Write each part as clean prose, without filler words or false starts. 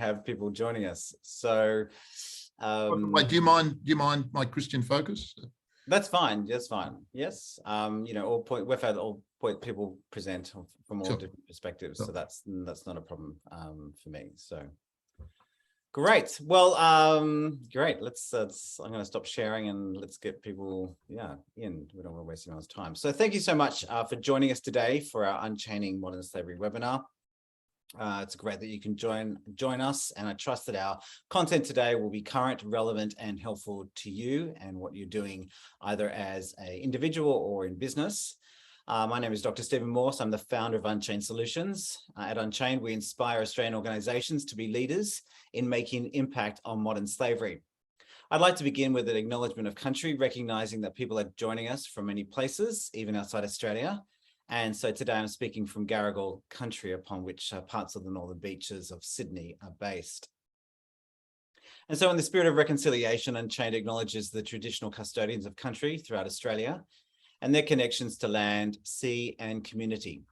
have people joining us. So Wait, do you mind my Christian focus? that's fine. That's fine. Yes. We've had all people present from all different perspectives. So that's not a problem for me. So great. Well, great. I'm going to stop sharing and let's get people in. We don't want to waste anyone's time. So thank you so much for joining us today for our Unchaining Modern Slavery webinar. It's great that you can join us, and I trust that our content today will be current, relevant, and helpful to you and what you're doing either as an individual or in business. My name is Dr. Stephen Morse. I'm the founder of Unchained Solutions. At Unchained, we inspire Australian organisations to be leaders in making impact on modern slavery. I'd like to begin with an acknowledgement of country, recognising that people are joining us from many places, even outside Australia. And so today I'm speaking from Garigal country, upon which parts of the northern beaches of Sydney are based. And so in the spirit of reconciliation, Unchained acknowledges the traditional custodians of country throughout Australia and their connections to land, sea and community.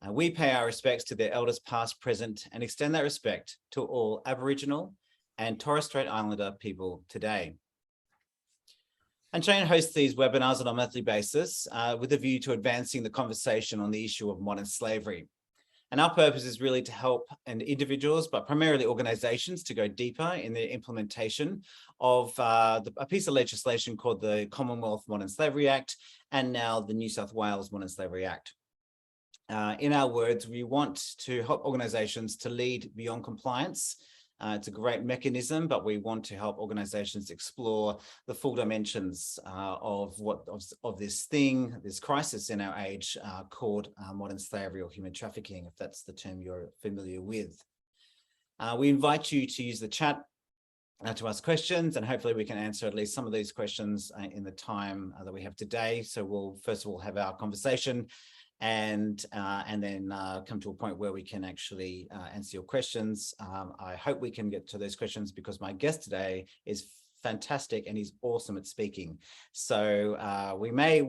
We pay our respects to their elders past, present, and extend that respect to all Aboriginal and Torres Strait Islander people today. Unchained hosts these webinars on a monthly basis with a view to advancing the conversation on the issue of modern slavery. And our purpose is really to help individuals, but primarily organisations, to go deeper in the implementation of a piece of legislation called the Commonwealth Modern Slavery Act and now the New South Wales Modern Slavery Act. In our words, we want to help organisations to lead beyond compliance. It's a great mechanism, but we want to help organisations explore the full dimensions of this crisis in our age called modern slavery or human trafficking, if that's the term you're familiar with. We invite you to use the chat to ask questions, and hopefully we can answer at least some of these questions in the time that we have today. So we'll first of all have our conversation and then come to a point where we can actually answer your questions. I hope we can get to those questions because my guest today is fantastic and he's awesome at speaking. So we may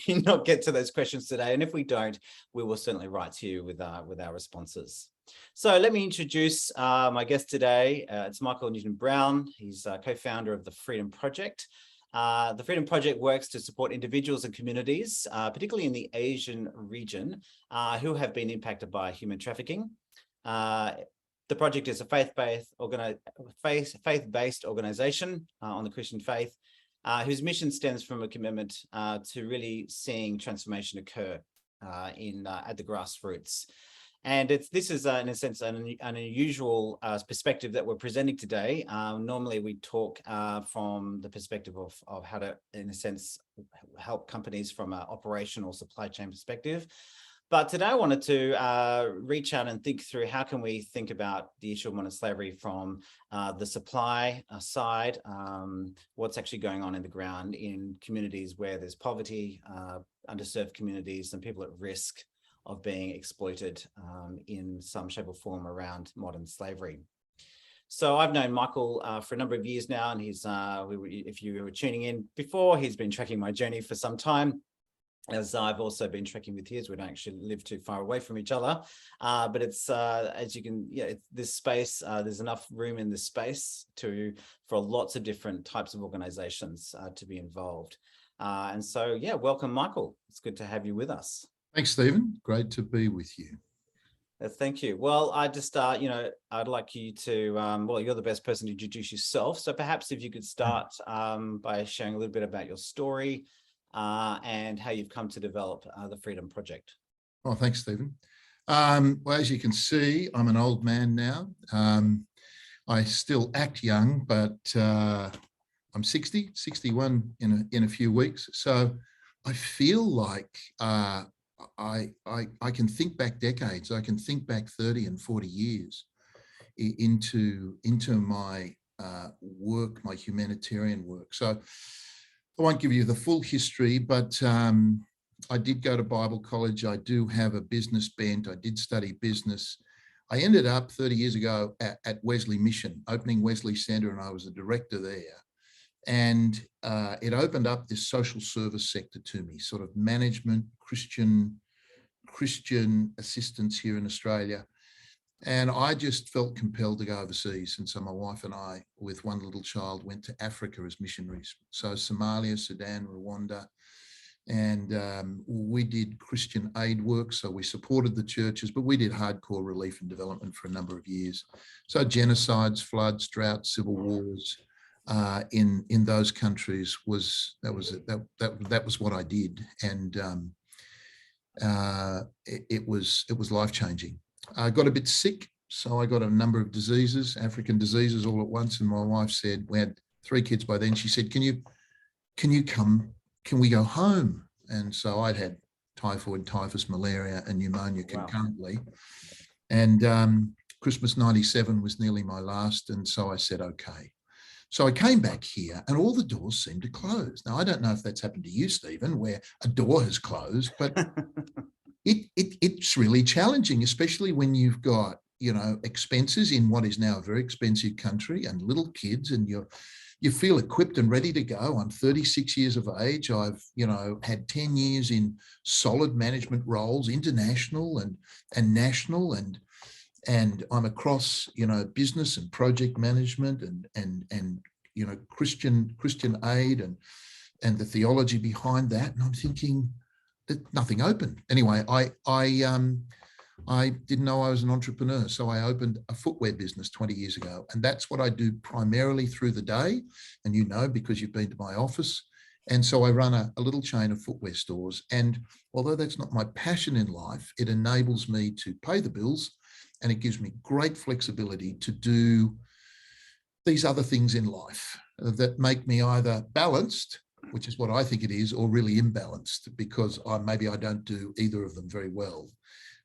not get to those questions today, and if we don't, we will certainly write to you with our responses. So let me introduce my guest today. It's Michael Newton-Brown. He's co-founder of the Freedom Project. The Freedom Project works to support individuals and communities, particularly in the Asian region, who have been impacted by human trafficking. The project is a faith-based organisation on the Christian faith, whose mission stems from a commitment to really seeing transformation occur at the grassroots. And this is, in a sense, an unusual perspective that we're presenting today. Normally, we talk from the perspective of how to, in a sense, help companies from an operational supply chain perspective. But today, I wanted to reach out and think through how can we think about the issue of modern slavery from the supply side, what's actually going on in the ground in communities where there's poverty, underserved communities, and people at risk of being exploited in some shape or form around modern slavery. So I've known Michael for a number of years now, and he's, if you were tuning in before, he's been tracking my journey for some time, as I've also been tracking with his. We don't actually live too far away from each other, but it's, as you can, this space, there's enough room in this space for lots of different types of organizations to be involved. And so, welcome, Michael. It's good to have you with us. Thanks, Stephen. Great to be with you. Thank you. Well, I just, I'd like you to, you're the best person to introduce yourself. So perhaps if you could start by sharing a little bit about your story and how you've come to develop the Freedom Project. Oh, thanks, Stephen. Well, as you can see, I'm an old man now. I still act young, but I'm 61 in a few weeks. So I feel like I can think back decades. I can think back 30 and 40 years into my work, my humanitarian work. So I won't give you the full history, but I did go to Bible college. I do have a business bent. I did study business. I ended up 30 years ago at Wesley Mission, opening Wesley Centre, and I was a director there. And it opened up this social service sector to me, sort of management, Christian assistance here in Australia. And I just felt compelled to go overseas. And so my wife and I, with one little child, went to Africa as missionaries. So Somalia, Sudan, Rwanda. And we did Christian aid work. So we supported the churches, but we did hardcore relief and development for a number of years. So genocides, floods, droughts, civil wars in those countries that was what I did. And it was life-changing. I got a bit sick, so I got a number of diseases, African diseases all at once. And my wife said, we had 3 kids by then. She said, can you come? Can we go home? And so I'd had typhoid, typhus, malaria, and pneumonia concurrently. Wow. And Christmas 97 was nearly my last. And so I said, okay. So I came back here and all the doors seemed to close. Now, I don't know if that's happened to you, Stephen, where a door has closed, but it's really challenging, especially when you've got, expenses in what is now a very expensive country and little kids, and you feel equipped and ready to go. I'm 36 years of age. I've, had 10 years in solid management roles, international and national, and I'm across, business and project management and Christian aid and the theology behind that. And I'm thinking that nothing opened. Anyway, I didn't know I was an entrepreneur. So I opened a footwear business 20 years ago. And that's what I do primarily through the day. And because you've been to my office. And so I run a little chain of footwear stores. And although that's not my passion in life, it enables me to pay the bills, and it gives me great flexibility to do these other things in life that make me either balanced, which is what I think it is, or really imbalanced, because maybe I don't do either of them very well.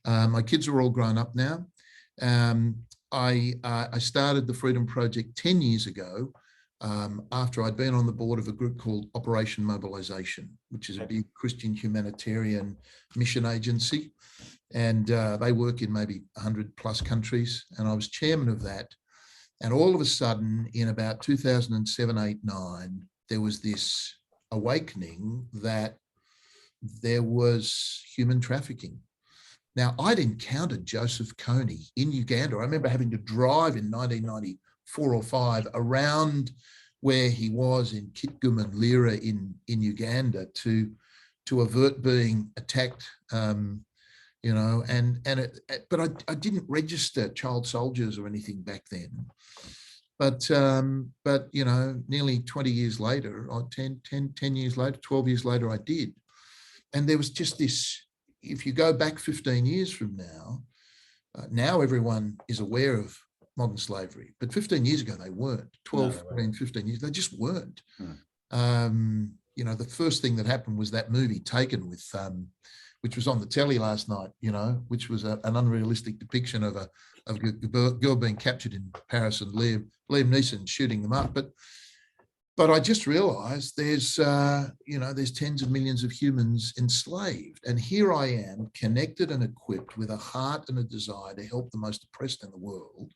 My kids are all grown up now. I started the Freedom Project 10 years ago after I'd been on the board of a group called Operation Mobilization, which is a big Christian humanitarian mission agency. And they work in maybe 100 plus countries. And I was chairman of that. And all of a sudden, in about 2007, 8, 9, there was this awakening that there was human trafficking. Now, I'd encountered Joseph Kony in Uganda. I remember having to drive in 1994 or 5 around where he was in Kitgum and Lira in Uganda to avert being attacked. But I didn't register child soldiers or anything back then. But nearly 20 years later, or 10 years later, 12 years later, I did. And there was just this, if you go back 15 years from now, now everyone is aware of modern slavery. But 15 years ago, they weren't. 12, 14, 15 years, they just weren't. The first thing that happened was that movie Taken with, which was on the telly last night, which was an unrealistic depiction of a girl being captured in Paris and Liam Neeson shooting them up. But I just realized there's tens of millions of humans enslaved. And here I am, connected and equipped with a heart and a desire to help the most oppressed in the world.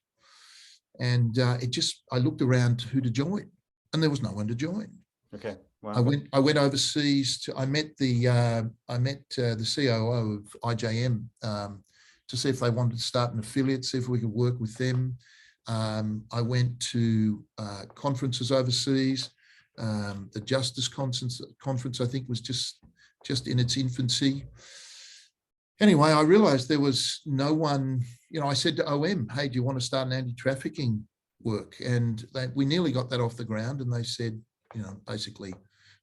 And I looked around who to join, and there was no one to join. Okay. Wow. I went overseas. I met the COO of IJM to see if they wanted to start an affiliate, see if we could work with them. I went to conferences overseas. The Justice Conference, I think, was just in its infancy. Anyway, I realized there was no one. I said to OM, "Hey, do you want to start an anti-trafficking work?" And we nearly got that off the ground, and they said, basically,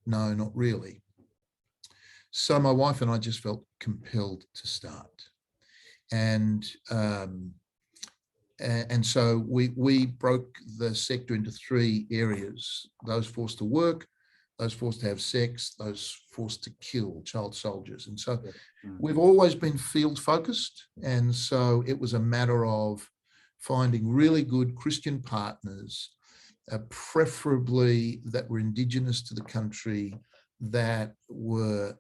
no, not really. So my wife and I just felt compelled to start. And so we broke the sector into 3 areas: those forced to work, those forced to have sex, those forced to kill, child soldiers. And so we've always been field focused. And so it was a matter of finding really good Christian partners, preferably that were Indigenous to the country, that were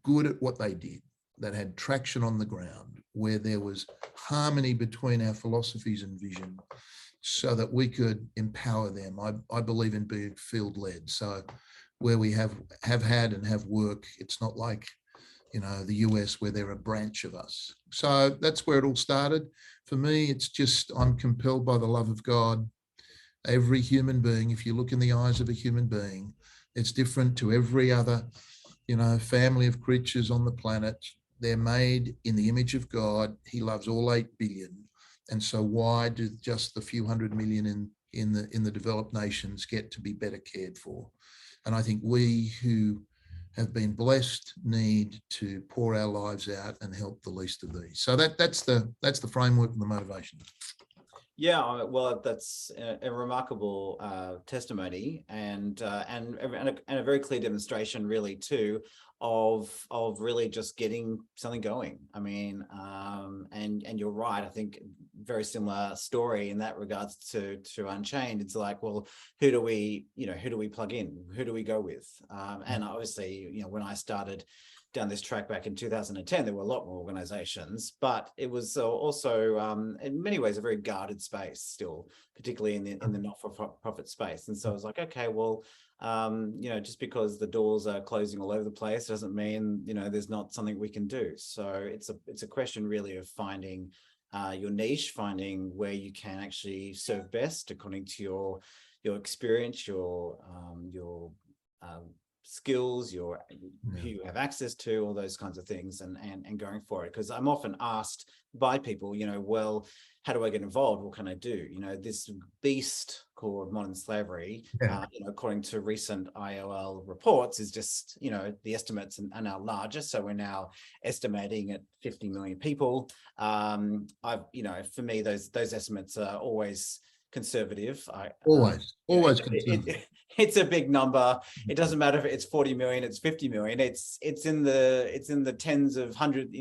good at what they did, that had traction on the ground, where there was harmony between our philosophies and vision, so that we could empower them. I believe in being field-led. So where we have had and have work, it's not like, the US, where they're a branch of us. So that's where it all started. For me, it's just, I'm compelled by the love of God. Every human being, if you look in the eyes of a human being, it's different to every other, family of creatures on the planet. They're made in the image of God. He loves all 8 billion. And so why do just the few 100 million in the developed nations get to be better cared for? And I think we who have been blessed need to pour our lives out and help the least of these. So that's the framework and the motivation. Yeah, well, that's a remarkable testimony, and a very clear demonstration, really, too, of really just getting something going. I mean, and you're right. I think very similar story in that regards to Unchained. It's like, well, who do we plug in? Who do we go with? And obviously, when I started down this track back in 2010, there were a lot more organizations, but it was also in many ways a very guarded space still, particularly in the not-for-profit space. And so I was like, okay, well, just because the doors are closing all over the place doesn't mean there's not something we can do. So it's a question really of finding your niche, finding where you can actually serve best according to your experience, your skills, who you have access to, all those kinds of things, and going for it. Because I'm often asked by people, well, how do I get involved? What can I do? This beast called modern slavery, according to recent ILL reports, is just, the estimates are now larger. So we're now estimating at 50 million people. For me, those estimates are always conservative. Always conservative. It's a big number. It doesn't matter if it's 40 million, it's 50 million. It's in the tens of hundred.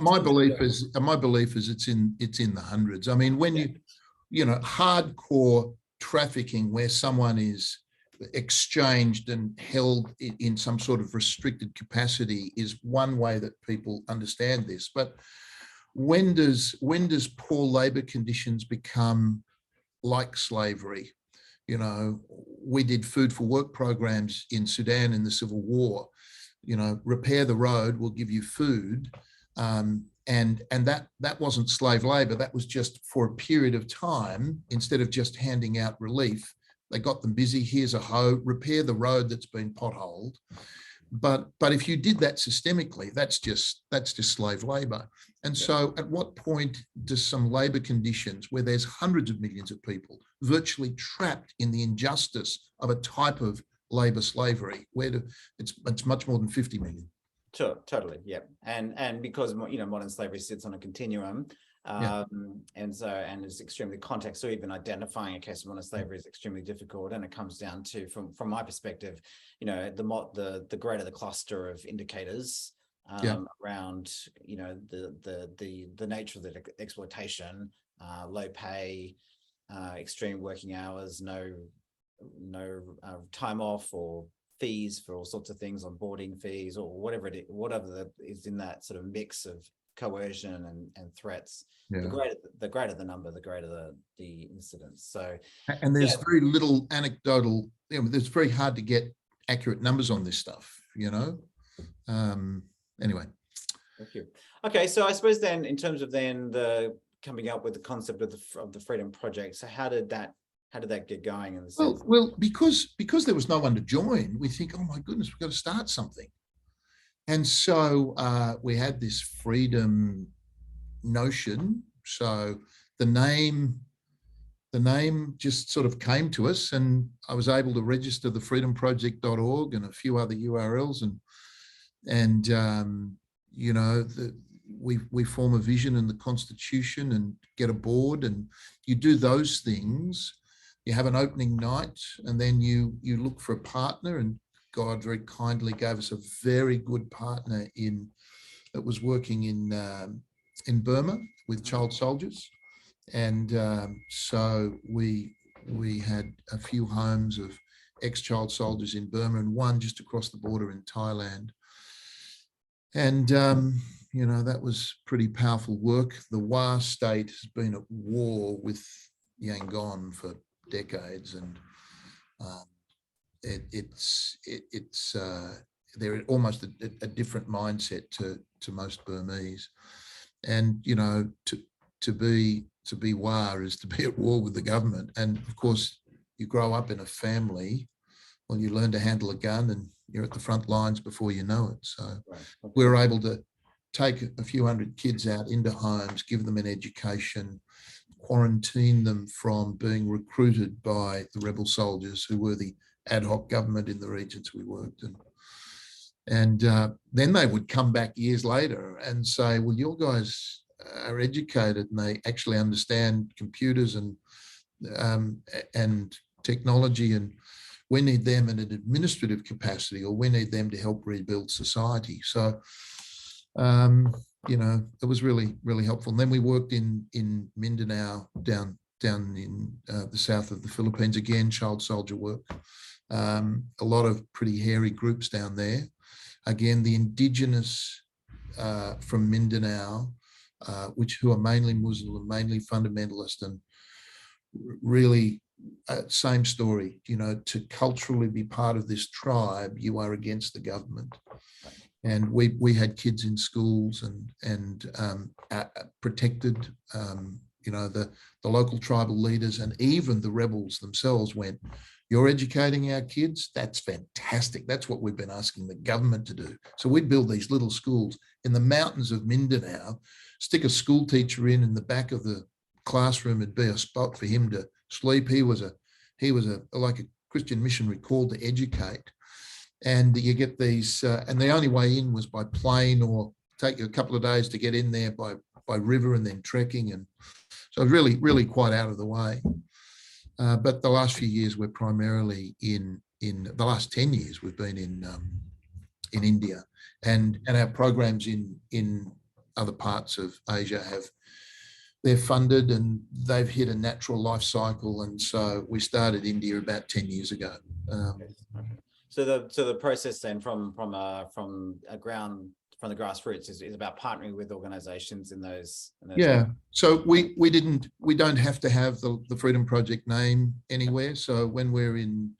My belief is it's in the hundreds. I mean, when hardcore trafficking where someone is exchanged and held in some sort of restricted capacity is one way that people understand this. But when does poor labor conditions become like slavery? We did food for work programs in Sudan in the Civil War. Repair the road, we'll give you food. And that wasn't slave labor. That was just for a period of time. Instead of just handing out relief, they got them busy. Here's a hoe, repair the road that's been potholed. But if you did that systemically, that's just slave labor. And so at what point does some labor conditions where there's hundreds of millions of people virtually trapped in the injustice of a type of labor slavery, where it's much more than 50 million? Sure, totally, yeah. And because modern slavery sits on a continuum, and it's extremely context. So even identifying a case of modern slavery is extremely difficult, and it comes down to, from my perspective, the greater the cluster of indicators around the nature of the exploitation, low pay, extreme working hours, no time off, or fees for all sorts of things, onboarding fees, or whatever is in that sort of mix of coercion and threats. The greater the number, the greater the incidence. So, and there's very little anecdotal. It's very hard to get accurate numbers on this stuff. Anyway. Thank you. Okay, so I suppose then, in terms of the coming up with the concept of the Freedom Project, so how did that get going in the sense? Well, because there was no one to join, we think, oh my goodness, we've got to start something. And so we had this freedom notion. So the name just sort of came to us, and I was able to register the freedomproject.org and a few other URLs, and we form a vision in the Constitution and get a board, and you do those things. You have an opening night, and then you look for a partner, and God very kindly gave us a very good partner that was working in Burma with child soldiers. And so we had a few homes of ex-child soldiers in Burma, and one just across the border in Thailand. And that was pretty powerful work. The Wa state has been at war with Yangon for decades, and they're almost a different mindset to most Burmese. And, you know, to be war is to be at war with the government. And of course, you grow up in a family, well, you learn to handle a gun and you're at the front lines before you know it. So we were able to take a few hundred kids out into homes, give them an education, quarantine them from being recruited by the rebel soldiers who were the ad hoc government in the regions we worked in. And then they would come back years later and say, well, your guys are educated and they actually understand computers and technology, and we need them in an administrative capacity, or we need them to help rebuild society. So, you know, it was really, really helpful. And then we worked in Mindanao, down in the south of the Philippines, again, child soldier work. A lot of pretty hairy groups down there. Again, the indigenous from Mindanao, who are mainly Muslim, mainly fundamentalist, and really same story, you know, to culturally be part of this tribe, you are against the government. And we had kids in schools and protected, you know, the local tribal leaders and even the rebels themselves went, you're educating our kids? That's fantastic. That's what we've been asking the government to do. So we'd build these little schools in the mountains of Mindanao, stick a school teacher in the back of the classroom, and be a spot for him to sleep. He was like a Christian missionary called to educate. And you get these, and the only way in was by plane, or take you a couple of days to get in there by river and then trekking. And so really, really quite out of the way. But the last few years, we're primarily in the last 10 years, we've been in India, and our programs in other parts of Asia they're funded and they've hit a natural life cycle. And so we started India about 10 years ago. So the process then from the grassroots is about partnering with organizations in those. Yeah. So we don't have to have the Freedom Project name anywhere. So when we're in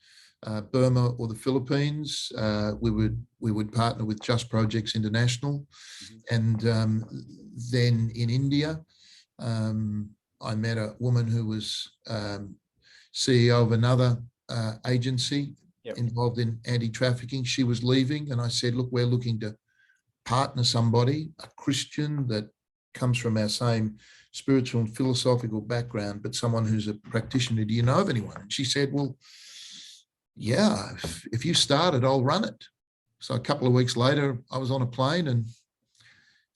Burma or the Philippines, we would partner with Just Projects International. And then in India, I met a woman who was CEO of another agency involved in anti-trafficking. She was leaving, and I said, look, we're looking to partner somebody, a Christian that comes from our same spiritual and philosophical background, but someone who's a practitioner. Do you know of anyone? And she said, well, yeah, if you start it, I'll run it. So a couple of weeks later, I was on a plane and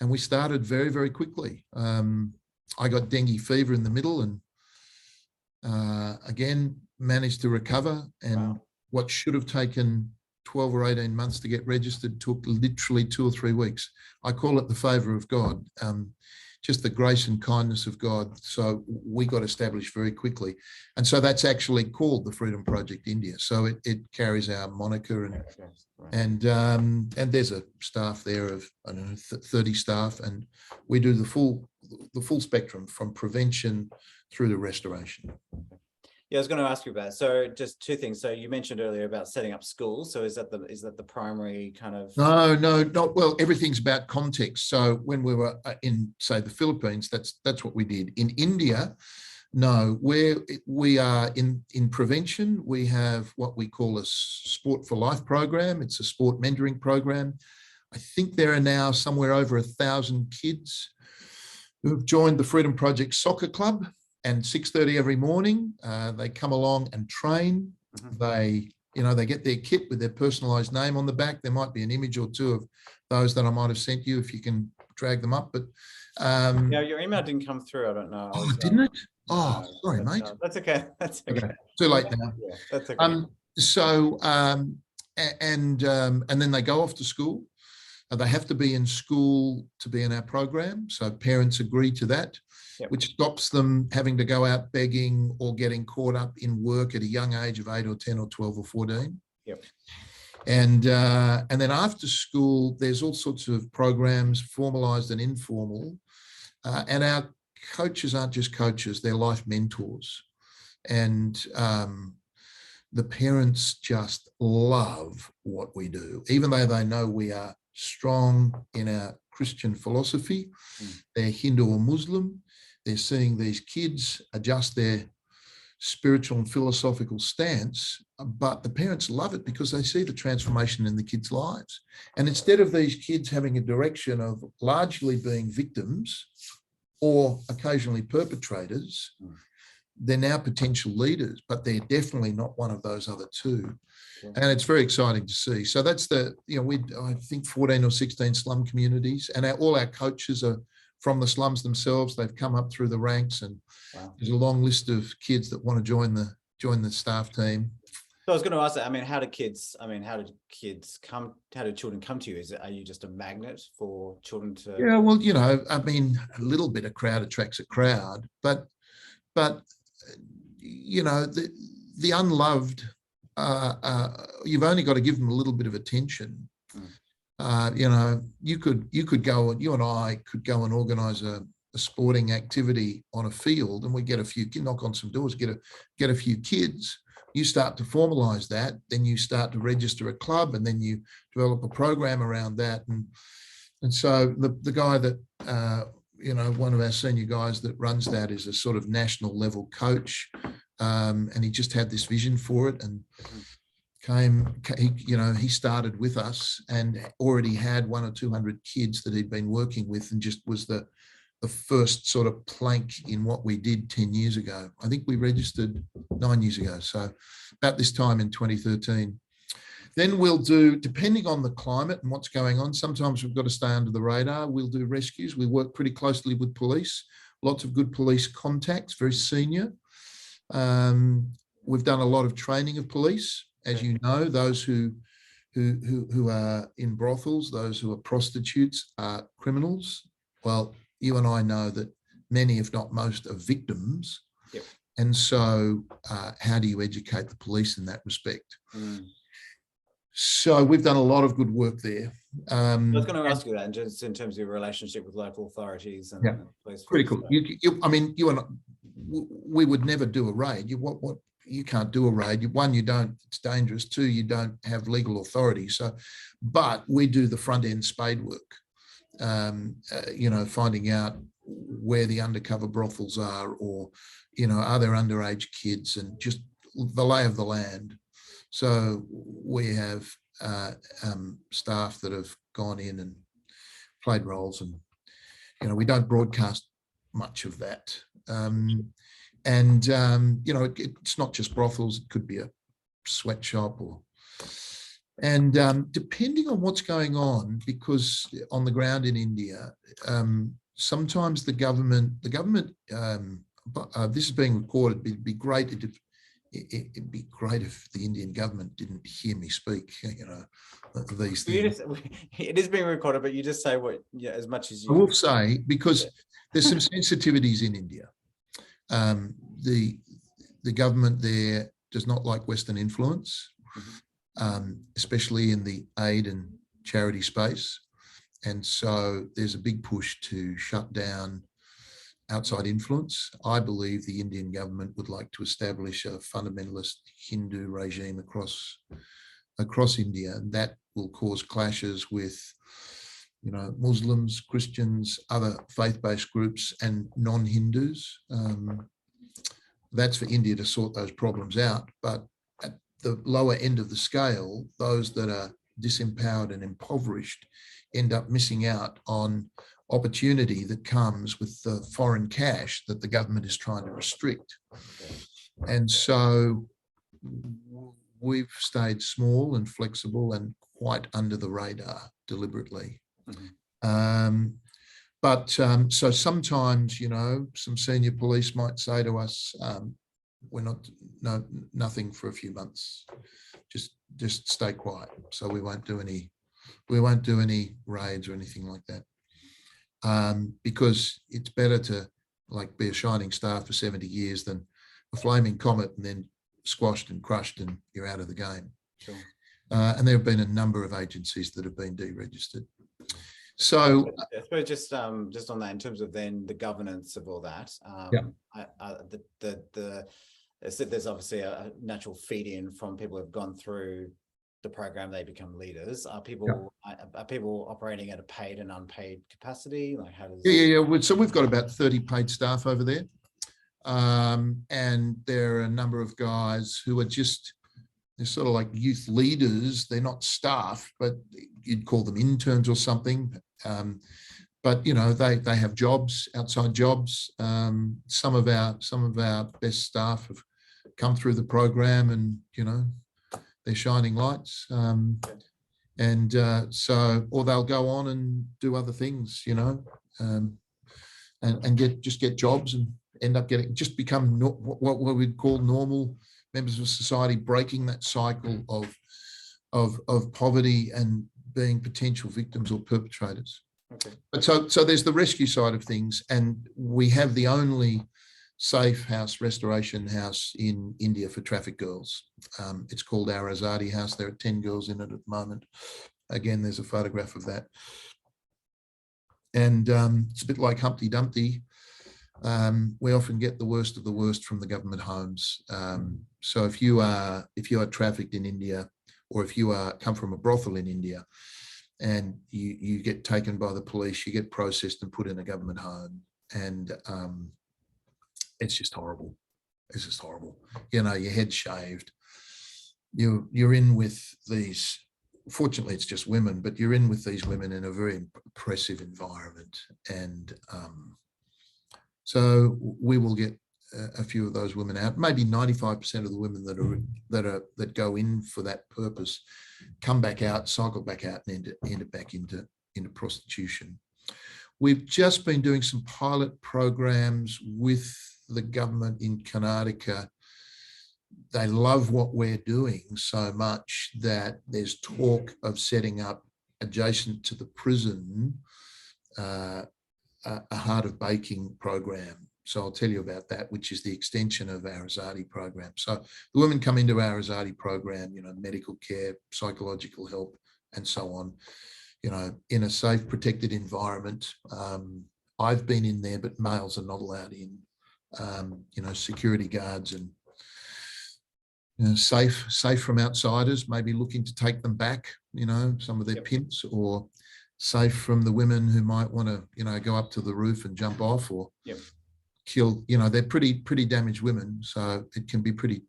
we started very, very quickly. I got dengue fever in the middle and again, managed to recover. And what should have taken 12 or 18 months to get registered took literally 2 or 3 weeks. I call it the favor of God, just the grace and kindness of God. So we got established very quickly. And so that's actually called the Freedom Project India. So it carries our moniker, and there's a staff there of, I don't know, 30 staff, and we do the full spectrum from prevention through to restoration. Yeah, I was going to ask you about it. So just 2 things. So you mentioned earlier about setting up schools. So is that the primary kind of? No, not well. Everything's about context. So when we were in, say, the Philippines, that's what we did. In India, no, where we are in prevention, we have what we call a Sport for Life program. It's a sport mentoring program. I think there are now somewhere over 1,000 kids who have joined the Freedom Project Soccer Club. And 6:30 every morning, they come along and train. They get their kit with their personalized name on the back. There might be an image or 2 of those that I might have sent you if you can drag them up. But yeah, your email didn't come through. I don't know. Didn't it? Oh, sorry, mate. That's okay. That's okay. Too late now. Yeah, that's okay. And then they go off to school. They have to be in school to be in our program. So parents agree to that. Which stops them having to go out begging or getting caught up in work at a young age of 8 or 10 or 12 or 14. And then after school, there's all sorts of programs, formalized and informal. And our coaches aren't just coaches, they're life mentors. And the parents just love what we do, even though they know we are strong in our Christian philosophy. They're Hindu or Muslim. They're seeing these kids adjust their spiritual and philosophical stance, but the parents love it because they see the transformation in the kids' lives. And instead of these kids having a direction of largely being victims or occasionally perpetrators, they're now potential leaders, but they're definitely not one of those other two. And it's very exciting to see. So that's I think 14 or 16 slum communities, and all our coaches are from the slums themselves. They've come up through the ranks, and there's a long list of kids that want to join the staff team. So I was going to ask that. How do children come to you? Are you just a magnet for children to? Yeah, well, a little bit of crowd attracts a crowd, but the unloved, you've only got to give them a little bit of attention. You and I could go and organise a sporting activity on a field, and we get a few, knock on some doors, get a few kids. You start to formalise that, then you start to register a club, and then you develop a program around that. And so the guy that, one of our senior guys that runs that is a sort of national level coach, and he just had this vision for it, and he started with us and already had 100 or 200 kids that he'd been working with, and just was the first sort of plank in what we did 10 years ago. I think we registered 9 years ago, so about this time in 2013. Then we'll do, depending on the climate and what's going on, sometimes we've got to stay under the radar. We'll do rescues. We work pretty closely with police, lots of good police contacts, very senior. We've done a lot of training of police. As you know, those who are in brothels, those who are prostitutes are criminals. Well, you and I know that many, if not most, are victims. Yep. And so how do you educate the police in that respect? So we've done a lot of good work there. I was going to ask you that, just in terms of your relationship with local authorities and police. Pretty cool. You and I, we would never do a raid. You can't do a raid. One, it's dangerous. Two, you don't have legal authority. So, but we do the front end spade work. Finding out where the undercover brothels are, or are there underage kids, and just the lay of the land. So we have staff that have gone in and played roles, and we don't broadcast much of that. It's not just brothels. It could be a sweatshop, and depending on what's going on, because on the ground in India, sometimes the government. This is being recorded. It'd be great if the Indian government didn't hear me speak, these things. It is being recorded, but you just say as much as you. I will say, because there's some sensitivities in India. The government there does not like Western influence, especially in the aid and charity space. And so there's a big push to shut down outside influence. I believe the Indian government would like to establish a fundamentalist Hindu regime across India, and that will cause clashes with Muslims, Christians, other faith-based groups, and non-Hindus. That's for India to sort those problems out. But at the lower end of the scale, those that are disempowered and impoverished end up missing out on opportunity that comes with the foreign cash that the government is trying to restrict. And so we've stayed small and flexible and quite under the radar deliberately. So sometimes, some senior police might say to us, nothing for a few months, just stay quiet. So we won't do any raids or anything like that. Because it's better to be a shining star for 70 years than a flaming comet and then squashed and crushed and you're out of the game. Sure. And there have been a number of agencies that have been deregistered. So I suppose just on that, in terms of then the governance of all that, there's obviously a natural feed in from people who've gone through the program, they become leaders. Are people operating at a paid and unpaid capacity? Like how does? Yeah. So we've got about 30 paid staff over there. And there are a number of guys who are they're sort of like youth leaders. They're not staff, but you'd call them interns or something. But they have jobs, outside jobs. Some of our best staff have come through the program, and they're shining lights. Or they'll go on and do other things, and get jobs and end up become what we'd call normal members of society, breaking that cycle of poverty and being potential victims or perpetrators. Okay. But so there's the rescue side of things, and we have the only safe house, restoration house in India for trafficked girls. It's called our Azadi House. There are 10 girls in it at the moment. Again, there's a photograph of that. And it's a bit like Humpty Dumpty. We often get the worst of the worst from the government homes. So if you are trafficked in India, or if you come from a brothel in India, and you get taken by the police, you get processed and put in a government home, and it's just horrible. It's just horrible. Your head's shaved. You're in with these. Fortunately, it's just women, but you're in with these women in a very oppressive environment, and so we will get a few of those women out. Maybe 95% of the women that go in for that purpose come back out, cycle back out, and end back into prostitution. We've just been doing some pilot programs with the government in Karnataka. They love what we're doing so much that there's talk of setting up, adjacent to the prison, a Heart of Baking program. So I'll tell you about that, which is the extension of our Azadi program. So the women come into our Azadi program, medical care, psychological help, and so on, in a safe, protected environment. I've been in there, but males are not allowed in. Security guards and safe from outsiders, maybe looking to take them back, some of their pimps, or safe from the women who might want to, go up to the roof and jump off, or kill. They're pretty damaged women, so it can be pretty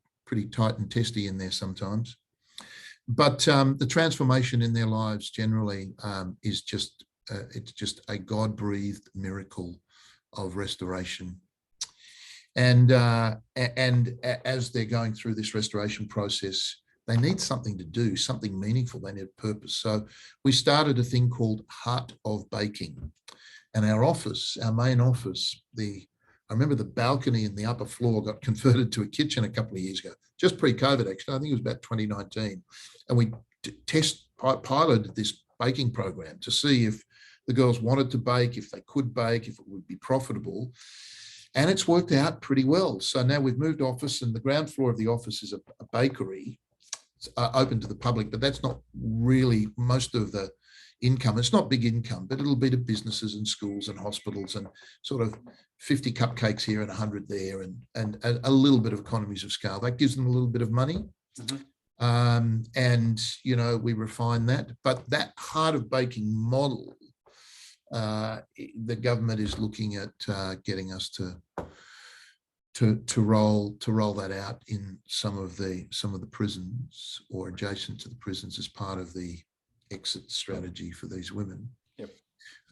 tight and testy in there sometimes. But the transformation in their lives generally is just it's just a God-breathed miracle of restoration. And as they're going through this restoration process, they need something to do, something meaningful. They need a purpose. So we started a thing called Heart of Baking. And our main office, I remember the balcony in the upper floor got converted to a kitchen a couple of years ago, just pre-COVID, actually. I think it was about 2019. And we piloted this baking program to see if the girls wanted to bake, if they could bake, if it would be profitable. And it's worked out pretty well. So now we've moved office, and the ground floor of the office is a bakery. It's open to the public, but that's not really most of the income. It's not big income, but it'll be to businesses and schools and hospitals, and sort of 50 cupcakes here and 100 there, and a little bit of economies of scale. That gives them a little bit of money. Mm-hmm. And, we refine that. But that Heart of Baking model, the government is looking at getting us to roll that out in some of the prisons, or adjacent to the prisons, as part of the exit strategy for these women. Yep.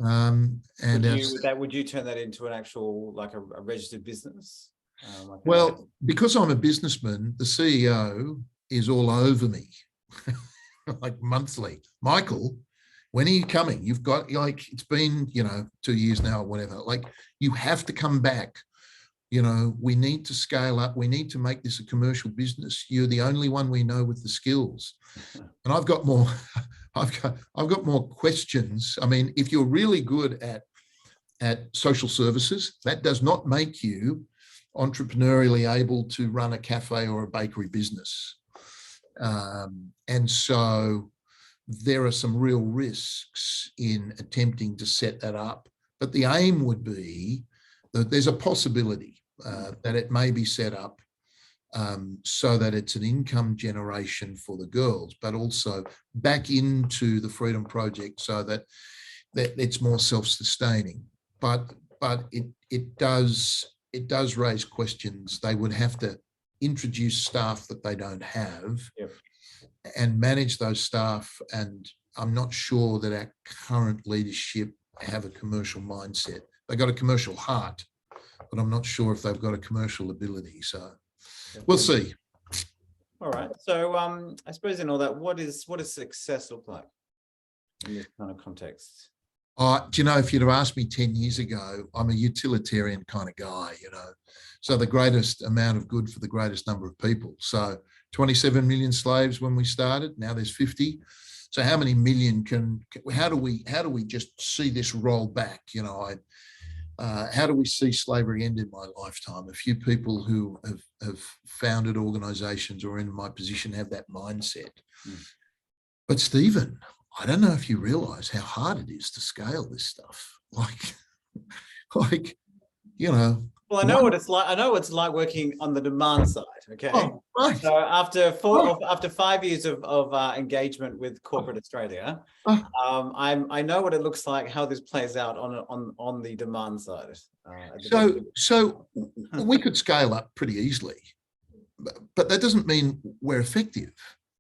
Would you turn that into an actual, like a registered business? Because I'm a businessman, the CEO is all over me, like monthly. Michael, when are you coming? You've got, it's been, 2 years now or whatever. You have to come back. We need to scale up. We need to make this a commercial business. You're the only one we know with the skills. And I've got more, I've got more questions. I mean, if you're really good at social services, that does not make you entrepreneurially able to run a cafe or a bakery business. And so there are some real risks in attempting to set that up. But the aim would be that there's a possibility that it may be set up so that it's an income generation for the girls, but also back into the Freedom Project so that it's more self-sustaining. But it does raise questions. They would have to introduce staff that they don't have. Yep. And manage those staff. And I'm not sure that our current leadership have a commercial mindset. They've got a commercial heart, but I'm not sure if they've got a commercial ability. So we'll see. All right. So I suppose in all that, what does success look like in this kind of context? Do you know, if you'd have asked me 10 years ago, I'm a utilitarian kind of guy, you know. So the greatest amount of good for the greatest number of people. So 27 million slaves when we started, now there's 50. So how many million how do we just see this roll back? You know, how do we see slavery end in my lifetime? A few people who have founded organizations or in my position have that mindset. But Stephen, I don't know if you realize how hard it is to scale this stuff. Like, you know. Well, I know what it's like. I know what it's like working on the demand side. Okay. Oh, right. So after 5 years of engagement with corporate Australia, I know what it looks like, how this plays out on the demand side. So we could scale up pretty easily, but that doesn't mean we're effective.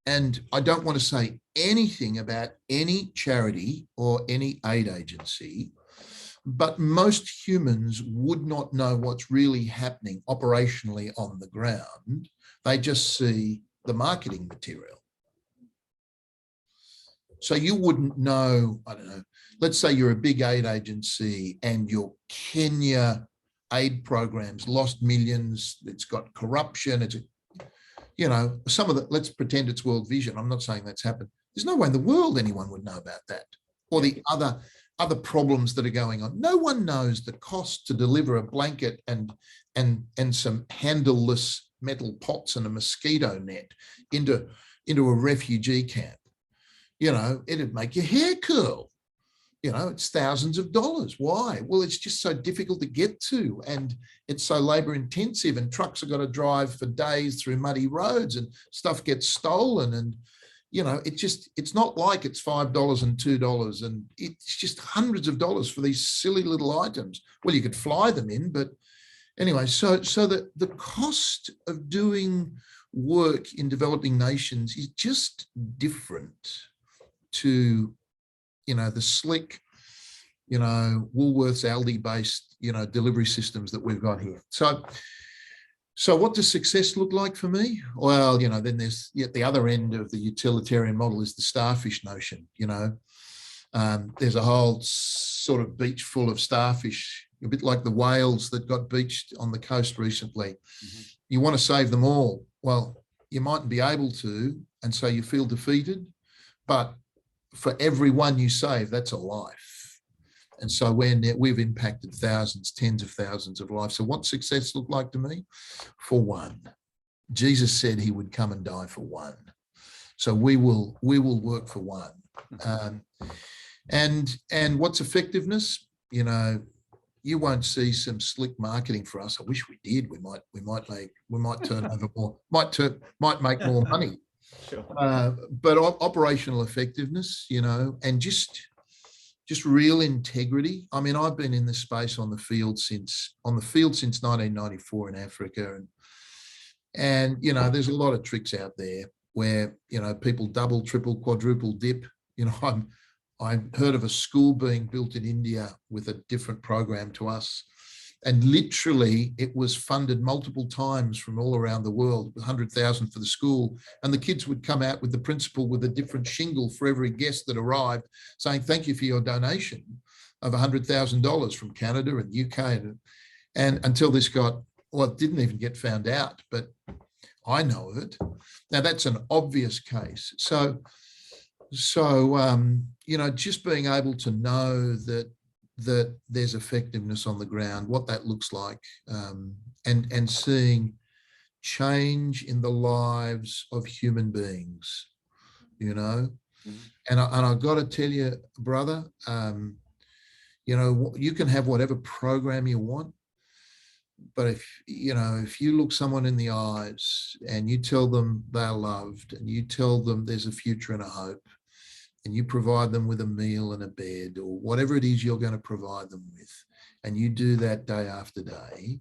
And I don't want to say anything about any charity or any aid agency, but most humans would not know what's really happening operationally on the ground. They just see the marketing material. So you wouldn't know, I don't know, let's say you're a big aid agency and your Kenya aid programs lost millions, it's got corruption, you know, some of the, let's pretend it's World Vision. I'm not saying that's happened. There's no way in the world anyone would know about that, or the other problems that are going on. No one knows the cost to deliver a blanket and some handleless metal pots and a mosquito net into a refugee camp. You know, it'd make your hair curl. You know, it's thousands of dollars. Why? Well, it's just so difficult to get to, and it's so labor intensive, and trucks have got to drive for days through muddy roads, and stuff gets stolen. And, you know, it's not like it's $5 and $2, and it's just hundreds of dollars for these silly little items. Well, you could fly them in, but anyway, so that the cost of doing work in developing nations is just different to, you know, the slick, you know, Woolworths, Aldi based, you know, delivery systems that we've got here. So what does success look like for me? Well, you know, then there's yet the other end of the utilitarian model is the starfish notion. You know, there's a whole sort of beach full of starfish, a bit like the whales that got beached on the coast recently. Mm-hmm. You want to save them all. Well, you mightn't be able to, and so you feel defeated, but for every one you save, that's a life. And so we've impacted thousands, tens of thousands of lives. So what success looked like to me? For one. Jesus said he would come and die for one. So we will work for one. And what's effectiveness? You know, you won't see some slick marketing for us. I wish we did. We might turn over more, might make more money. Sure. But operational effectiveness, you know, and just real integrity. I mean, I've been in this space on the field since 1994 in Africa, and you know, there's a lot of tricks out there where, you know, people double, triple, quadruple dip. You know, I heard of a school being built in India with a different program to us. And literally it was funded multiple times from all around the world, 100,000 for the school. And the kids would come out with the principal with a different shingle for every guest that arrived, saying, thank you for your donation of $100,000 from Canada and UK. And until this it didn't even get found out, but I know of it. Now that's an obvious case. So you know, just being able to know that there's effectiveness on the ground, what that looks like, and seeing change in the lives of human beings, you know. Mm-hmm. And I've got to tell you, brother, you know, you can have whatever program you want, but if you look someone in the eyes and you tell them they're loved, and you tell them there's a future and a hope, and you provide them with a meal and a bed or whatever it is you're going to provide them with, and you do that day after day,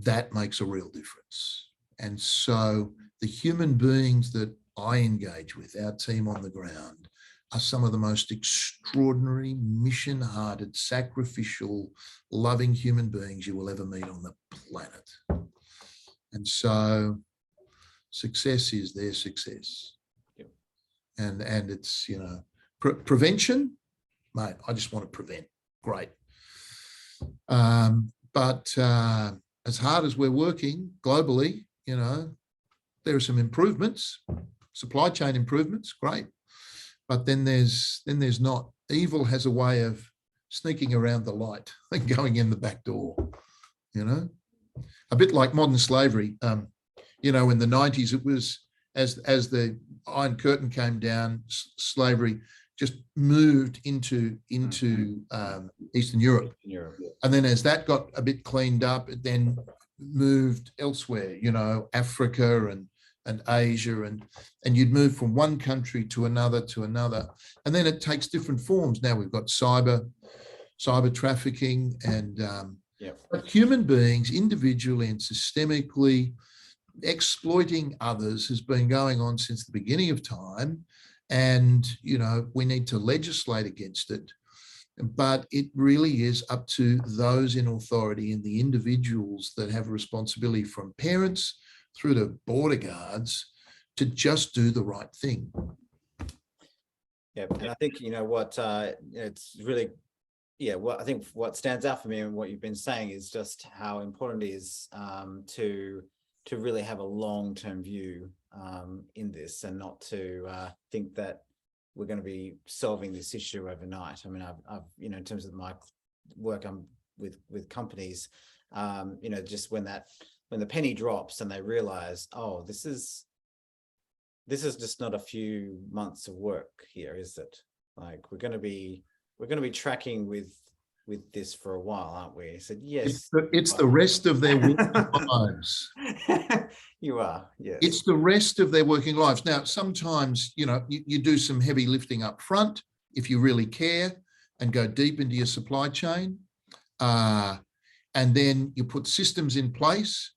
that makes a real difference. And so the human beings that I engage with, our team on the ground, are some of the most extraordinary, mission-hearted, sacrificial, loving human beings you will ever meet on the planet. And so success is their success. Yep. And it's, prevention, mate, I just want to prevent. Great. But as hard as we're working globally, there are some improvements, supply chain improvements, great. But then there's not. Evil has a way of sneaking around the light and going in the back door, a bit like modern slavery. In the 90s, it was as the Iron Curtain came down, slavery just moved into Eastern Europe. And then as that got a bit cleaned up, it then moved elsewhere, Africa and Asia, and you'd move from one country to another. And then it takes different forms. Now we've got cyber trafficking, and but human beings individually and systemically exploiting others has been going on since the beginning of time. And, we need to legislate against it. But it really is up to those in authority and the individuals that have responsibility, from parents through to border guards, to just do the right thing. Yeah, and I think, it's really, I think what stands out for me and what you've been saying is just how important it is to really have a long-term view in this, and not to think that we're going to be solving this issue overnight. I mean, I've in terms of my work with companies, just when the penny drops and they realize, oh, this is just not a few months of work here, is it? Like, we're going to be tracking with this for a while, aren't we? I said, yes. It's the rest of their working lives. You are, yes. It's the rest of their working lives. Now, sometimes, you do some heavy lifting up front if you really care and go deep into your supply chain. And then you put systems in place.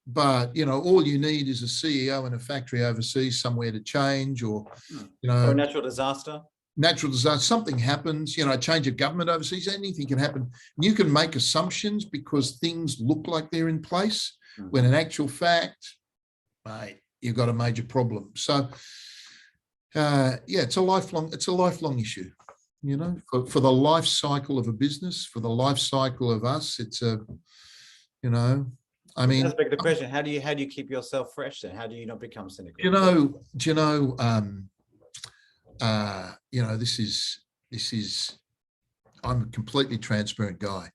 But, all you need is a CEO in a factory overseas somewhere to change, or, or a natural disaster. Something happens, a change of government overseas, anything can happen. And you can make assumptions because things look like they're in place, when in actual fact, mate, you've got a major problem. So, it's a lifelong issue, for the life cycle of a business, for the life cycle of us. It's I mean, that's the question. How do you keep yourself fresh then? How do you not become cynical? This is, I'm a completely transparent guy.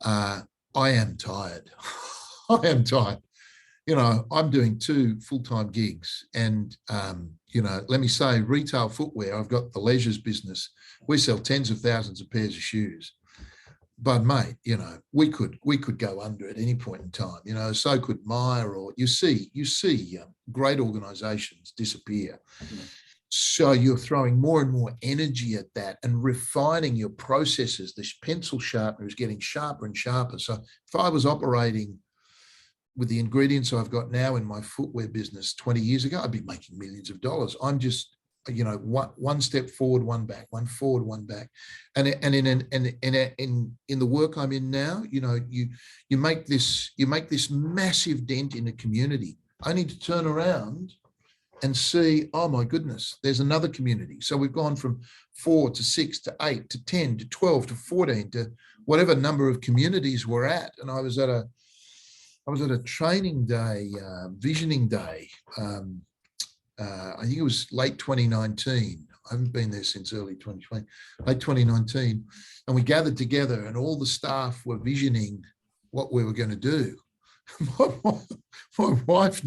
I am tired. I am tired. I'm doing 2 full-time gigs, and, let me say, retail footwear, I've got the leisures business. We sell tens of thousands of pairs of shoes. But mate, we could go under at any point in time. So could Myer, or you see great organisations disappear. So you're throwing more and more energy at that and refining your processes. This pencil sharpener is getting sharper and sharper. So if I was operating with the ingredients I've got now in my footwear business 20 years ago, I'd be making millions of dollars. I'm just, one step forward, one back, one forward, one back. And in the work I'm in now, you make this massive dent in a community, only to turn around and see, oh my goodness, there's another community. So we've gone from 4 to 6 to 8 to 10 to 12 to 14 to whatever number of communities we're at. And I was at a training day, visioning day. I think it was late 2019. I haven't been there since early 2020, late 2019. And we gathered together, and all the staff were visioning what we were going to do. My wife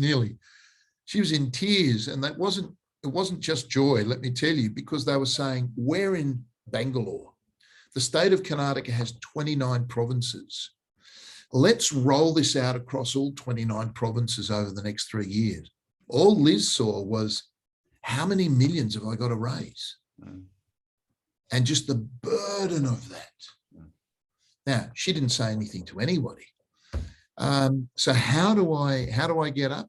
she was in tears, and it wasn't just joy, let me tell you, because they were saying, we're in Bangalore. The state of Karnataka has 29 provinces. Let's roll this out across all 29 provinces over the next 3 years. All Liz saw was, how many millions have I got to raise? And just the burden of that. Now, she didn't say anything to anybody. So how do I get up?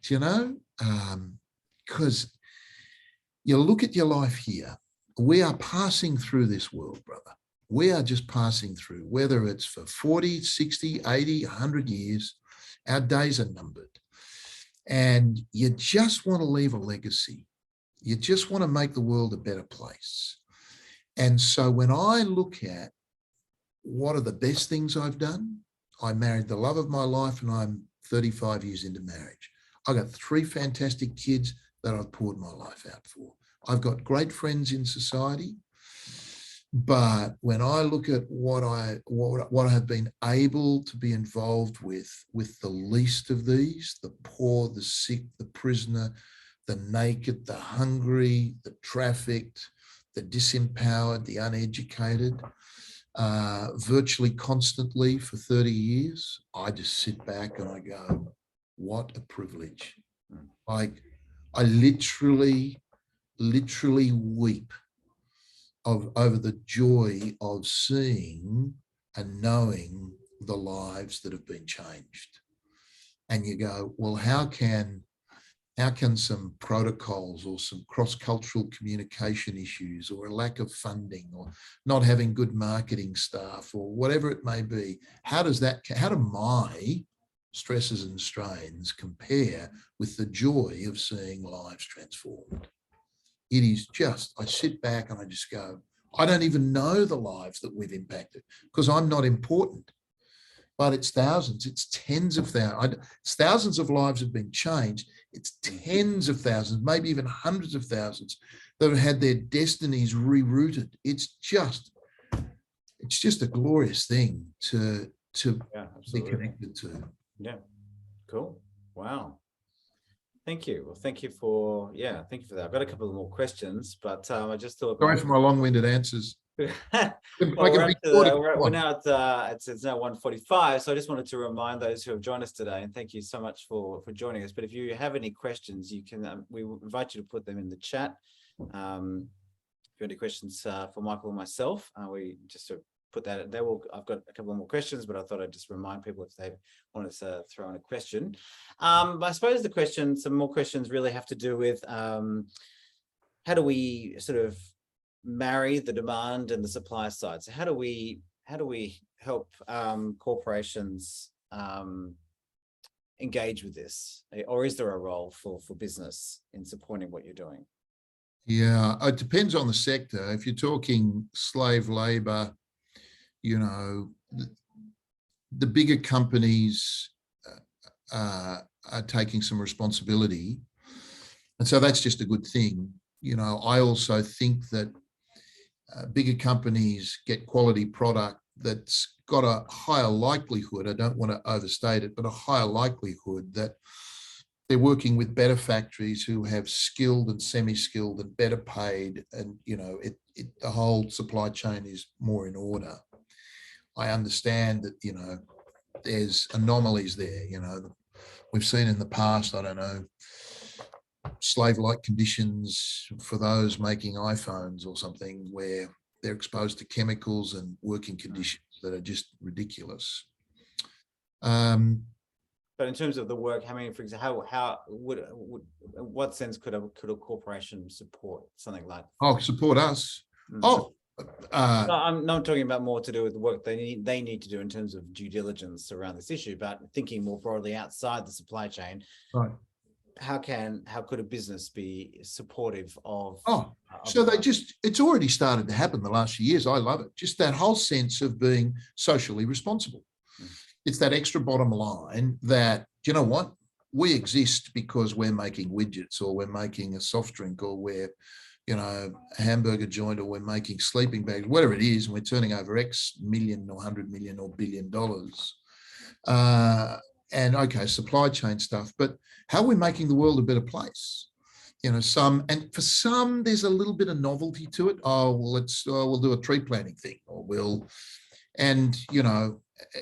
You know, because you look at your life here, we are passing through this world, brother. We are just passing through, whether it's for 40, 60, 80, 100 years, our days are numbered. And you just want to leave a legacy. You just want to make the world a better place. And so when I look at what are the best things I've done, I married the love of my life and I'm 35 years into marriage. I've got 3 fantastic kids that I've poured my life out for. I've got great friends in society. But when I look at what I have been able to be involved with the least of these, the poor, the sick, the prisoner, the naked, the hungry, the trafficked, the disempowered, the uneducated, virtually constantly for 30 years, I just sit back and I go, what a privilege. Like, I literally weep over the joy of seeing and knowing the lives that have been changed. And you go, well, how can some protocols or some cross-cultural communication issues or a lack of funding or not having good marketing staff or whatever it may be, how do my stresses and strains compare with the joy of seeing lives transformed? It is just, I sit back and I just go, I don't even know the lives that we've impacted because I'm not important, but it's thousands, it's tens of thousands. It's thousands of lives have been changed. It's tens of thousands, maybe even hundreds of thousands that have had their destinies rerouted. It's just a glorious thing to be connected to. Yeah, cool. Wow. Thank you. Well, thank you for that. I've got a couple of more questions, but I just thought. Sorry for my long-winded answers. Well, we're now at it's now 1:45, so I just wanted to remind those who have joined us today, and thank you so much for joining us. But if you have any questions, you can we invite you to put them in the chat. If you have any questions for Michael or myself, we just to put that there. I've got a couple more questions, but I thought I'd just remind people if they wanted to throw in a question. But I suppose some more questions really have to do with how do we sort of marry the demand and the supply side? So how do we help corporations engage with this, or is there a role for business in supporting what you're doing? Yeah, it depends on the sector. If you're talking slave labor, you know, the bigger companies are taking some responsibility, and so that's just a good thing. You know, I also think that bigger companies get quality product that's got a higher likelihood, I don't want to overstate it, but a higher likelihood that they're working with better factories who have skilled and semi-skilled and better paid, and you know, the whole supply chain is more in order. I understand that, you know, there's anomalies there. You know, we've seen in the past, I don't know, slave-like conditions for those making iPhones or something where they're exposed to chemicals and working conditions that are just ridiculous. But in terms of the work, how many, for example, how would in what sense could a corporation support something like? Oh, support us. No, I'm not talking about more to do with the work they need to do in terms of due diligence around this issue, but thinking more broadly outside the supply chain. Right. How could a business be supportive of? So it's already started to happen the last few years. I love it. Just that whole sense of being socially responsible. It's that extra bottom line that, you know what, we exist because we're making widgets, or we're making a soft drink, or we're, you know, a hamburger joint, or we're making sleeping bags, whatever it is, and we're turning over X million or 100 million or $1 billion. And okay, supply chain stuff, but how are we making the world a better place? You know, for some, there's a little bit of novelty to it. Oh, well, we'll do a tree planting thing, or and you know,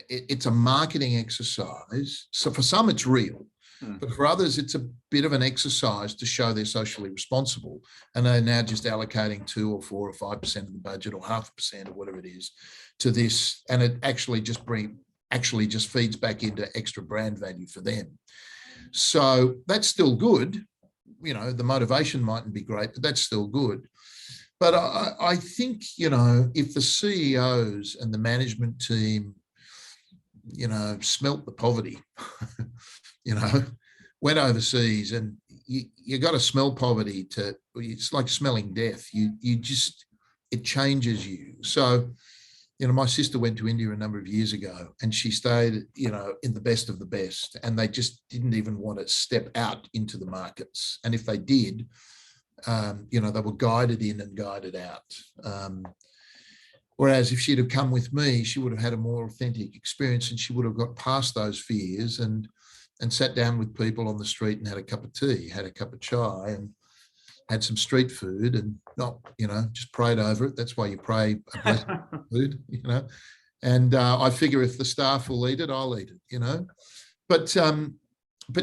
it's a marketing exercise. So for some, it's real. But for others, it's a bit of an exercise to show they're socially responsible. And they're now just allocating 2 or 4 or 5% of the budget or 0.5% or whatever it is to this. And it actually just feeds back into extra brand value for them. So that's still good. You know, the motivation mightn't be great, but that's still good. But I think, you know, if the CEOs and the management team, you know, smelt the poverty, you know, went overseas, and you got to smell poverty it's like smelling death. It changes you. So, you know, my sister went to India a number of years ago, and she stayed, you know, in the best of the best, and they just didn't even want to step out into the markets. And if they did, you know, they were guided in and guided out. Whereas if she'd have come with me, she would have had a more authentic experience, and she would have got past those fears and sat down with people on the street and had a cup of tea, had a cup of chai, and had some street food, and not, you know, just prayed over it. That's why you pray a blessing for food, you know. And I figure if the staff will eat it, I'll eat it, you know. But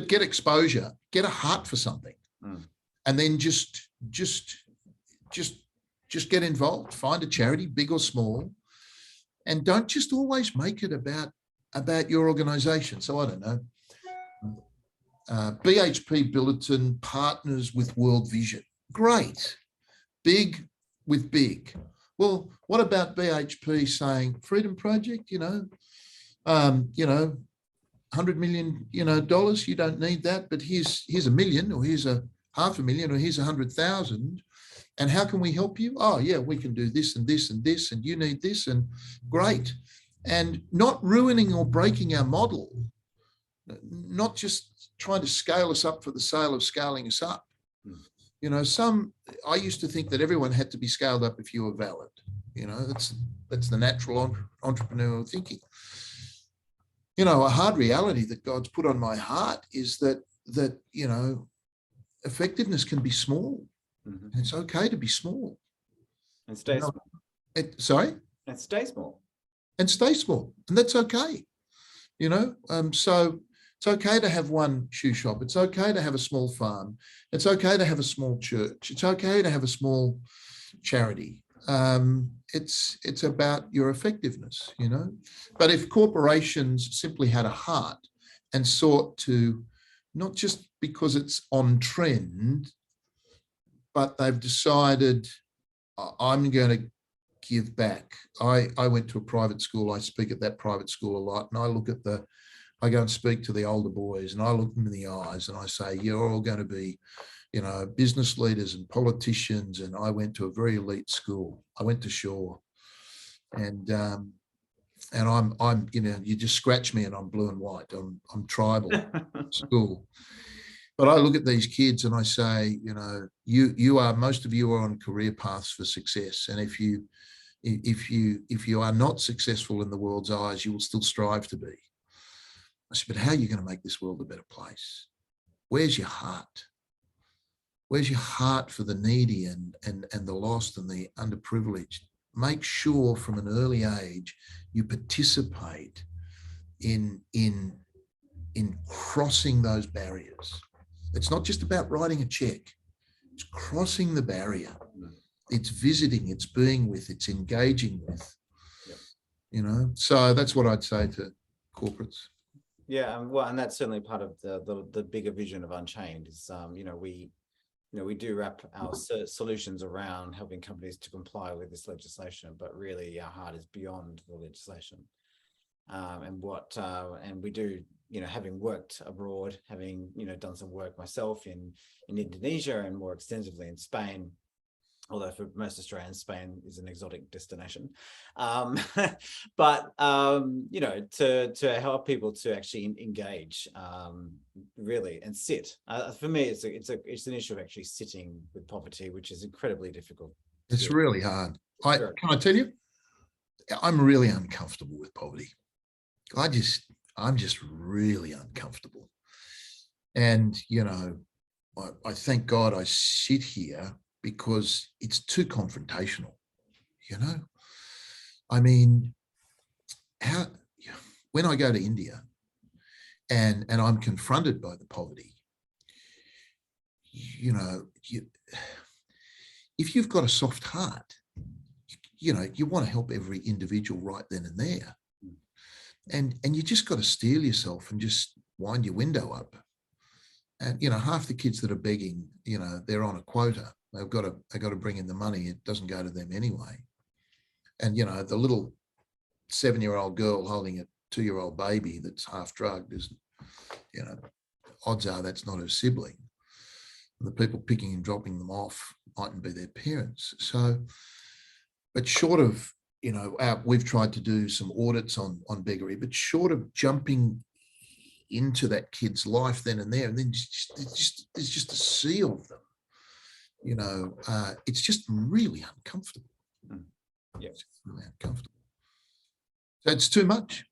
get exposure, get a heart for something, and then just get involved. Find a charity, big or small, and don't just always make it about your organisation. So I don't know. BHP Billiton partners with World Vision. Great. Big with big. Well, what about BHP saying Freedom Project, you know, $100 million, you know, dollars, you don't need that, but here's $1 million, or here's $500,000, or here's 100,000. And how can we help you? Oh, yeah, we can do this and this and this, and you need this, and great. And not ruining or breaking our model, not just trying to scale us up for the sake of scaling us up. You know, I used to think that everyone had to be scaled up if you were valid. You know, that's the natural entrepreneurial thinking. You know, a hard reality that God's put on my heart is that you know, effectiveness can be small. Mm-hmm. It's okay to be small. And stay small. Sorry? And stay small. And stay small. And that's okay. You know, so it's okay to have one shoe shop. It's okay to have a small farm. It's okay to have a small church. It's okay to have a small charity. It's about your effectiveness, you know. But if corporations simply had a heart and sought to, not just because it's on trend, but they've decided, I'm going to give back. I went to a private school. I speak at that private school a lot, and I go and speak to the older boys, and I look them in the eyes and I say, you're all going to be, you know, business leaders and politicians. And I went to a very elite school. I went to Shaw, and I'm, you know, you just scratch me and I'm blue and white. I'm tribal school. But I look at these kids and I say, you know, most of you are on career paths for success. And if you are not successful in the world's eyes, you will still strive to be. I said, but how are you going to make this world a better place? Where's your heart? Where's your heart for the needy and the lost and the underprivileged? Make sure from an early age you participate in crossing those barriers. It's not just about writing a check. It's crossing the barrier. It's visiting, it's being with, it's engaging with, you know. So that's what I'd say to corporates. Yeah, well, and that's certainly part of the bigger vision of Unchained is, we do wrap our solutions around helping companies to comply with this legislation, but really our heart is beyond the legislation. And we do, having worked abroad, having, done some work myself in Indonesia and more extensively in Spain, although for most Australians, Spain is an exotic destination. But to help people to actually engage, really, and sit. For me, it's an issue of actually sitting with poverty, which is incredibly difficult. It's really hard. Can I tell you, I'm really uncomfortable with poverty. I'm just really uncomfortable. And, I thank God I sit here because it's too confrontational, I mean, when I go to India and I'm confronted by the poverty, you know, if you've got a soft heart, you want to help every individual right then and there. And you just got to steel yourself and just wind your window up. And, half the kids that are begging, they're on a quota. They've got to bring in the money. It doesn't go to them anyway. And, the little 7-year-old girl holding a 2-year-old baby that's half drugged is, odds are that's not her sibling. And the people picking and dropping them off mightn't be their parents. So, but short of, we've tried to do some audits on beggary, but short of jumping into that kid's life then and there, and then there's just a sea of them, it's just really uncomfortable. Yeah, it's really uncomfortable. So it's too much.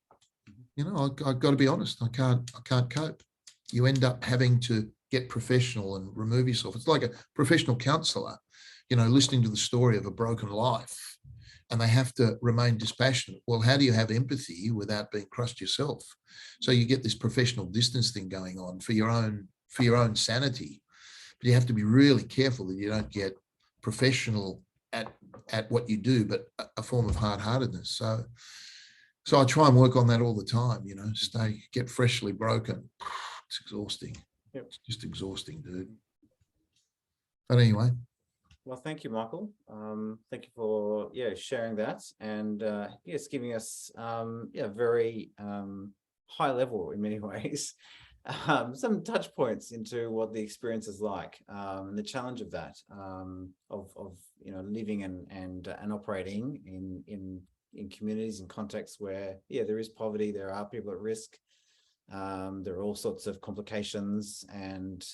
I've got to be honest. I can't cope. You end up having to get professional and remove yourself. It's like a professional counsellor, listening to the story of a broken life, and they have to remain dispassionate. Well, how do you have empathy without being crushed yourself? So you get this professional distance thing going on for your own sanity. But you have to be really careful that you don't get professional at what you do, but a form of hard-heartedness. So I try and work on that all the time, get freshly broken. It's exhausting. Yep. It's just exhausting, dude. But anyway. Well, thank you, Michael. Thank you for sharing that, and yes, giving us very high level in many ways, some touch points into what the experience is like, and the challenge of that, of living and operating in communities and contexts where there is poverty, there are people at risk, there are all sorts of complications, and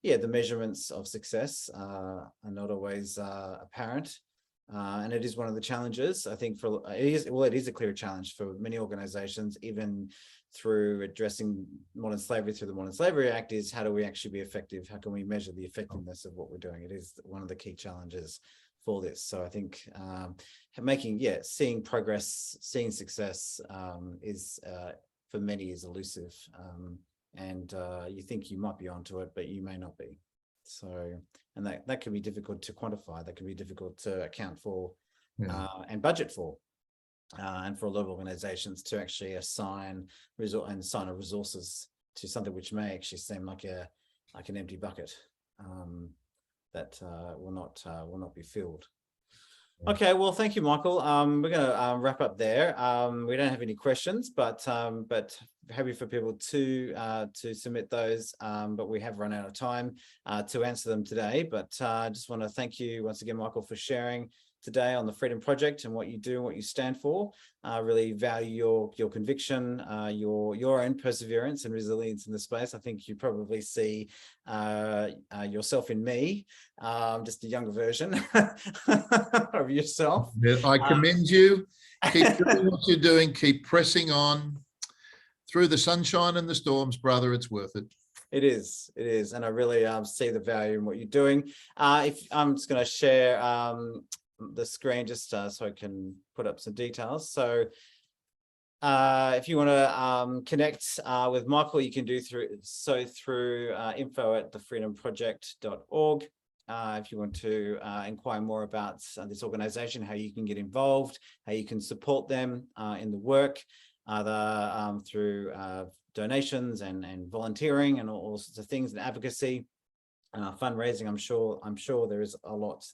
the measurements of success are not always apparent, and it is one of the challenges. I think it is a clear challenge for many organisations, even through addressing modern slavery through the Modern Slavery Act, is how do we actually be effective? How can we measure the effectiveness of what we're doing? It is one of the key challenges for this. So I think seeing progress, seeing success is for many is elusive. And you think you might be onto it, but you may not be. So, and that can be difficult to quantify. That can be difficult to account for and budget for. And for a lot of organizations to actually assign resources to something which may actually seem like an empty bucket that will not be filled. Okay, well, thank you, Michael. We're going to wrap up there. We don't have any questions, but happy for people to submit those. But we have run out of time to answer them today. But I just want to thank you once again, Michael, for sharing today on the Freedom Project and what you do and what you stand for. I really value your conviction, your own perseverance and resilience in the space. I think you probably see yourself in me, just a younger version of yourself. I commend you. Keep doing what you're doing. Keep pressing on through the sunshine and the storms, brother. It's worth it. It is, and I really see the value in what you're doing. If I'm just going to share the screen just so I can put up some details. So if you want to connect with Michael, you can do through info@thefreedomproject.org. If you want to inquire more about this organization, how you can get involved, how you can support them in the work, either through donations and volunteering and all sorts of things, and advocacy, fundraising. I'm sure there is a lot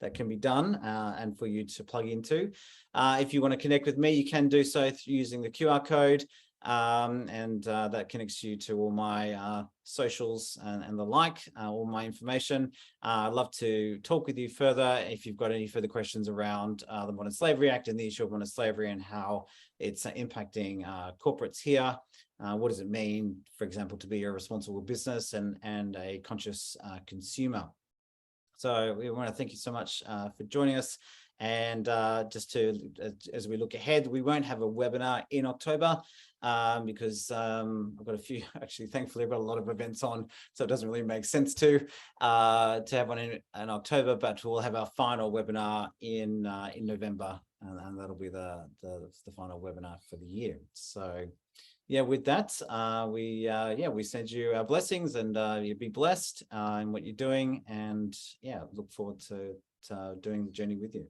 that can be done and for you to plug into. If you want to connect with me, you can do so using the QR code, and that connects you to all my socials and the like, all my information. I'd love to talk with you further if you've got any further questions around the Modern Slavery Act and the issue of modern slavery and how it's impacting corporates here. What does it mean, for example, to be a responsible business and a conscious consumer? So we want to thank you so much for joining us. And just as we look ahead, we won't have a webinar in October because I've got a few, actually, thankfully, I've got a lot of events on, so it doesn't really make sense to have one in October, but we'll have our final webinar in November and that'll be the final webinar for the year. So yeah, with that, we send you our blessings, and you be blessed in what you're doing, and yeah, look forward to doing the journey with you.